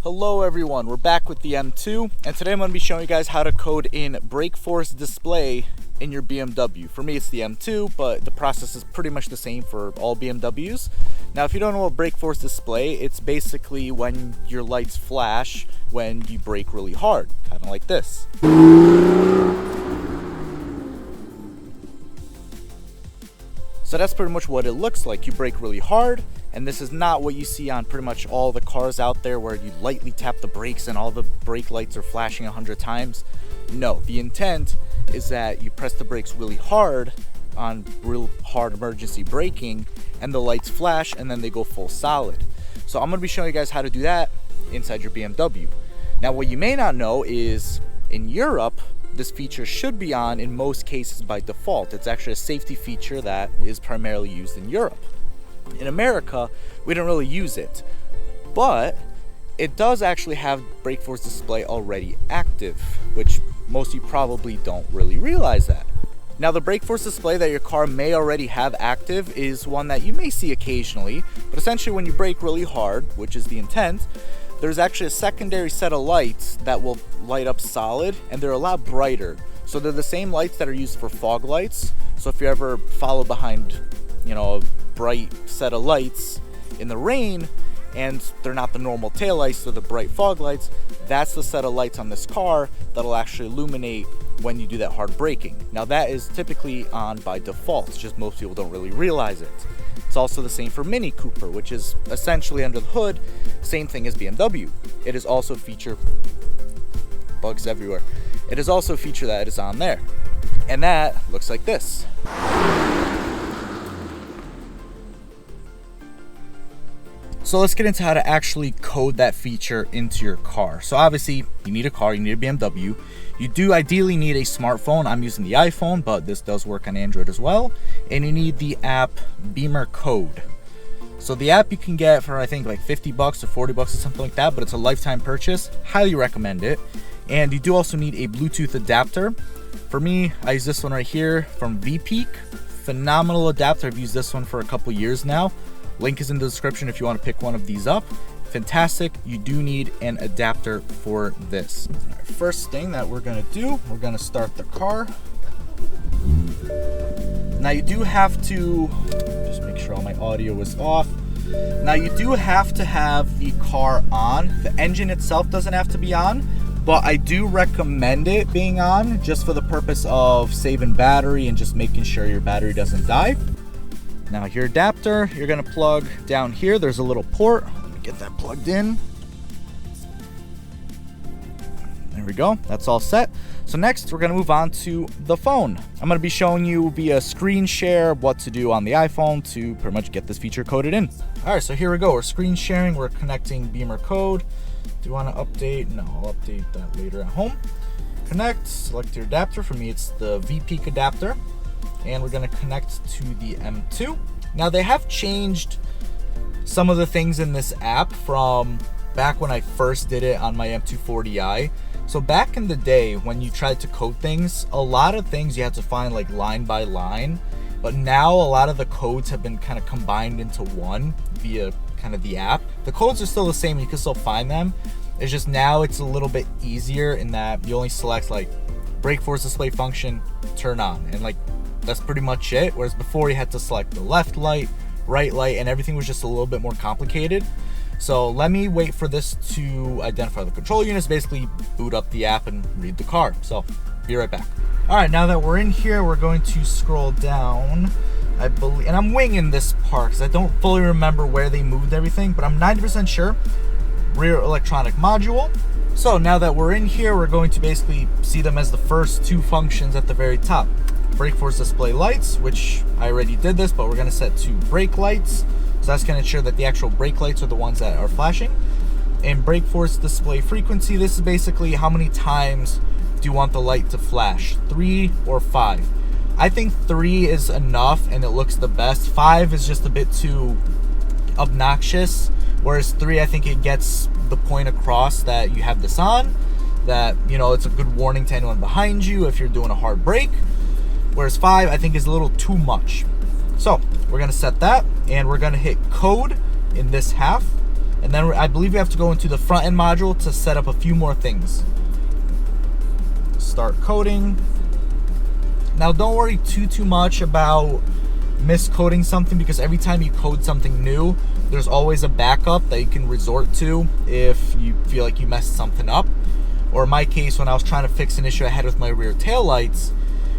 Hello everyone, we're back with the M2, and today I'm going to be showing you guys how to code in brake force display in your BMW. For me it's the M2, but the process is pretty much the same for all BMWs. Now if you don't know what brake force display, it's basically when your lights flash when you brake really hard, kind of like this. So that's pretty much what it looks like. You brake really hard, and this is not what you see on pretty much all the cars out there where you lightly tap the brakes and all the brake lights are flashing 100 times. No, the intent is that you press the brakes really hard on real hard emergency braking and the lights flash and then they go full solid. So I'm going to be showing you guys how to do that inside your BMW. Now what you may not know is in Europe, this feature should be on in most cases by default. It's actually a safety feature that is primarily used in Europe. In America, we don't really use it, but it does actually have brake force display already active, which most of you probably don't really realize that. Now the brake force display that your car may already have active is one that you may see occasionally, but essentially when you brake really hard, which is the intent, there's actually a secondary set of lights that will light up solid, and they're a lot brighter. So they're the same lights that are used for fog lights. So if you ever follow behind, a bright set of lights in the rain, and they're not the normal tail lights, they're the bright fog lights, that's the set of lights on this car that'll actually illuminate when you do that hard braking. Now that is typically on by default, it's just most people don't really realize it. It's also the same for Mini Cooper, which is essentially under the hood, same thing as BMW. It is also a feature, bugs everywhere. It is also a feature that is on there. And that looks like this. So let's get into how to actually code that feature into your car. So obviously you need a car, you need a BMW. You do ideally need a smartphone. I'm using the iPhone, but this does work on Android as well. And you need the app BimmerCode. So the app you can get for I think like $50 or $40 or something like that, but it's a lifetime purchase. Highly recommend it. And you do also need a Bluetooth adapter. For me, I use this one right here from VPeak. Phenomenal adapter. I've used this one for a couple years now. Link is in the description if you want to pick one of these up. Fantastic. You do need an adapter for this. First thing that we're going to do, we're going to start the car. Now you do have to, just make sure all my audio is off. Now you do have to have the car on. The engine itself doesn't have to be on, but I do recommend it being on just for the purpose of saving battery and just making sure your battery doesn't die. Now your adapter, you're going to plug down here. There's a little port. Let me get that plugged in. There we go. That's all set. So next we're going to move on to the phone. I'm going to be showing you via screen share what to do on the iPhone to pretty much get this feature coded in. All right, so here we go. We're screen sharing. We're connecting BimmerCode. Do you want to update? No, I'll update that later at home. Connect, select your adapter. For me, it's the VPeak adapter. And we're going to connect to the M2. Now they have changed some of the things in this app from back when I first did it on my M2 40i. So back in the day when you tried to code things, a lot of things you had to find like line by line, but now a lot of the codes have been kind of combined into one via kind of the app. The codes are still the same, you can still find them. It's just now it's a little bit easier in that you only select like brake force display function, turn on, and like that's pretty much it. Whereas before you had to select the left light, right light, and everything was just a little bit more complicated. So let me wait for this to identify the control units, basically boot up the app and read the car. So be right back. All right, now that we're in here, we're going to scroll down, I believe, and I'm winging this part because I don't fully remember where they moved everything, but I'm 90% sure. Rear electronic module. So now that we're in here, we're going to basically see them as the first two functions at the very top. Brake force display lights, which I already did this, but we're going to set to brake lights. So that's going to ensure that the actual brake lights are the ones that are flashing. And brake force display frequency, this is basically how many times do you want the light to flash, 3 or 5. I think 3 is enough and it looks the best. 5 is just a bit too obnoxious, whereas 3, I think it gets the point across that you have this on, that it's a good warning to anyone behind you if you're doing a hard brake. Whereas 5, I think, is a little too much. So we're going to set that, and we're going to hit code in this half. And then I believe we have to go into the front end module to set up a few more things. Start coding. Now don't worry too much about miscoding something, because every time you code something new, there's always a backup that you can resort to if you feel like you messed something up. Or in my case, when I was trying to fix an issue I had with my rear tail lights,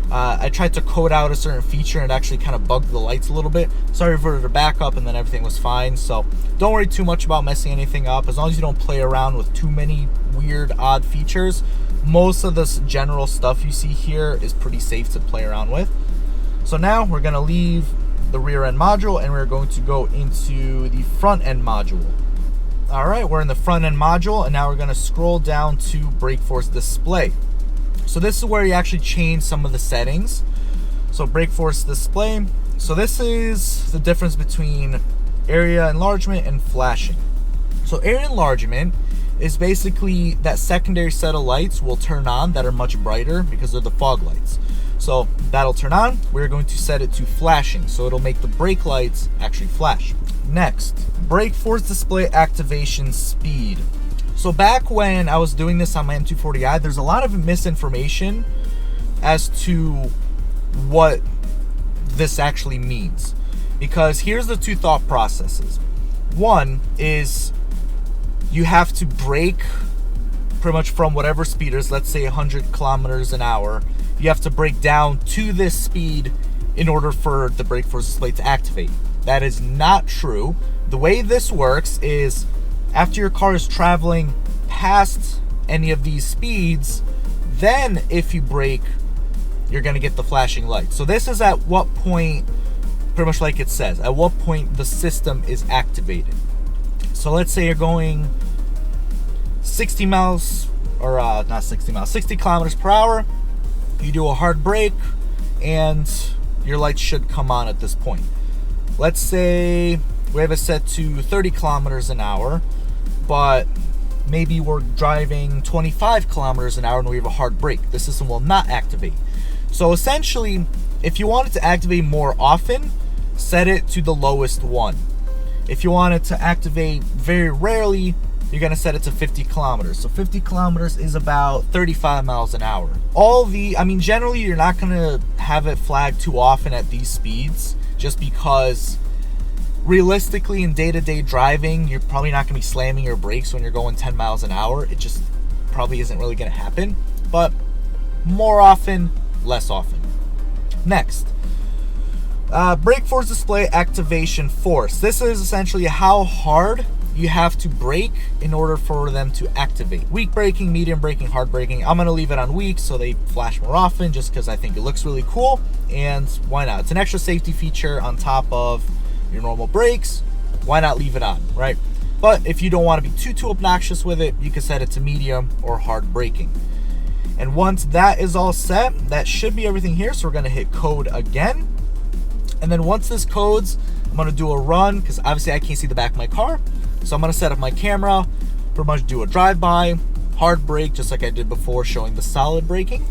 I tried to code out a certain feature and it actually kind of bugged the lights a little bit. So I reverted to backup and then everything was fine. So don't worry too much about messing anything up. As long as you don't play around with too many weird, odd features, most of this general stuff you see here is pretty safe to play around with. So now we're going to leave the rear end module and we're going to go into the front end module. All right, we're in the front end module and now we're going to scroll down to brake force display. So this is where you actually change some of the settings. So brake force display. So this is the difference between area enlargement and flashing. So area enlargement is basically that secondary set of lights will turn on that are much brighter because they're the fog lights. So that'll turn on. We're going to set it to flashing, so it'll make the brake lights actually flash. Next, brake force display activation speed. So back when I was doing this on my M240i, there's a lot of misinformation as to what this actually means. Because here's the two thought processes. One is you have to brake pretty much from whatever speed is, let's say 100 kilometers an hour. You have to brake down to this speed in order for the brake force display to activate. That is not true. The way this works is after your car is traveling past any of these speeds, then if you brake, you're going to get the flashing light. So this is at what point, pretty much like it says, at what point the system is activated. So let's say you're going 60 miles, or not 60 miles, 60 kilometers per hour. You do a hard brake and your lights should come on at this point. Let's say we have it set to 30 kilometers an hour, but maybe we're driving 25 kilometers an hour and we have a hard brake. The system will not activate. So essentially, if you want it to activate more often, set it to the lowest one. If you want it to activate very rarely, you're gonna set it to 50 kilometers. So 50 kilometers is about 35 miles an hour. Generally you're not gonna have it flag too often at these speeds, just because realistically in day-to-day driving, you're probably not gonna be slamming your brakes when you're going 10 miles an hour. It just probably isn't really gonna happen. But more often, less often. Next, brake force display activation force. This is essentially how hard you have to brake in order for them to activate. Weak braking, medium braking, hard braking. I'm gonna leave it on weak so they flash more often, just because I think it looks really cool, and why not? It's an extra safety feature on top of your normal brakes. Why not leave it on, right? But if you don't want to be too obnoxious with it, you can set it to medium or hard braking. And once that is all set, that should be everything here. So we're gonna hit code again. And then once this codes, I'm gonna do a run, because obviously I can't see the back of my car. So I'm gonna set up my camera, pretty much do a drive-by, hard brake, just like I did before, showing the solid braking.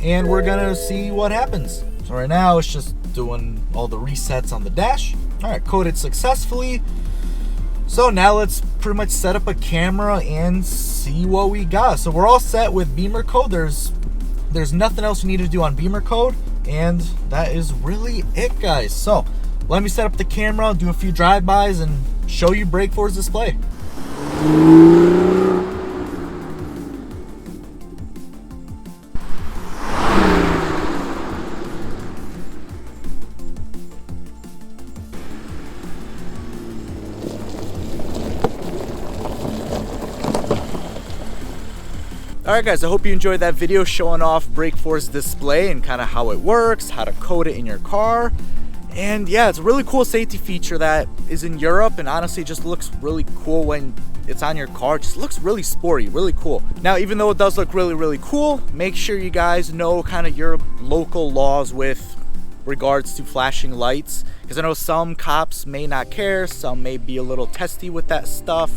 And we're gonna see what happens. So right now it's just doing all the resets on the dash. All right, coded successfully. So now let's pretty much set up a camera and see what we got. So we're all set with BimmerCode. There's nothing else we need to do on BimmerCode, and that is really it, guys. So let me set up the camera, do a few drive-bys, and show you brake force display. Alright guys, I hope you enjoyed that video showing off brake force display and kind of how it works, how to code it in your car. And yeah, it's a really cool safety feature that is in Europe, and honestly just looks really cool when it's on your car. It just looks really sporty, really cool. Now, even though it does look really cool, make sure you guys know kind of your local laws with regards to flashing lights, because I know some cops may not care, some may be a little testy with that stuff.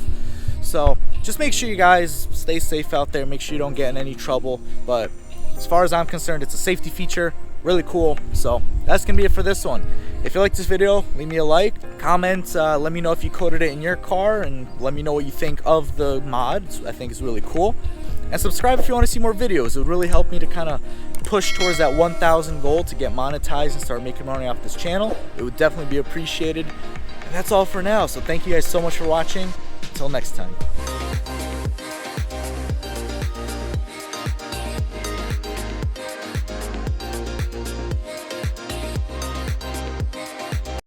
So just make sure you guys stay safe out there, make sure you don't get in any trouble. But as far as I'm concerned, it's a safety feature. really cool. So that's gonna be it for this one. If you like this video, leave me a like, comment, let me know if you coded it in your car, and let me know what you think of the mod. I think it's really cool. And subscribe if you want to see more videos. It would really help me to kind of push towards that 1,000 goal to get monetized and start making money off this channel. It would definitely be appreciated. And that's all for now. So thank you guys so much for watching. Until next time.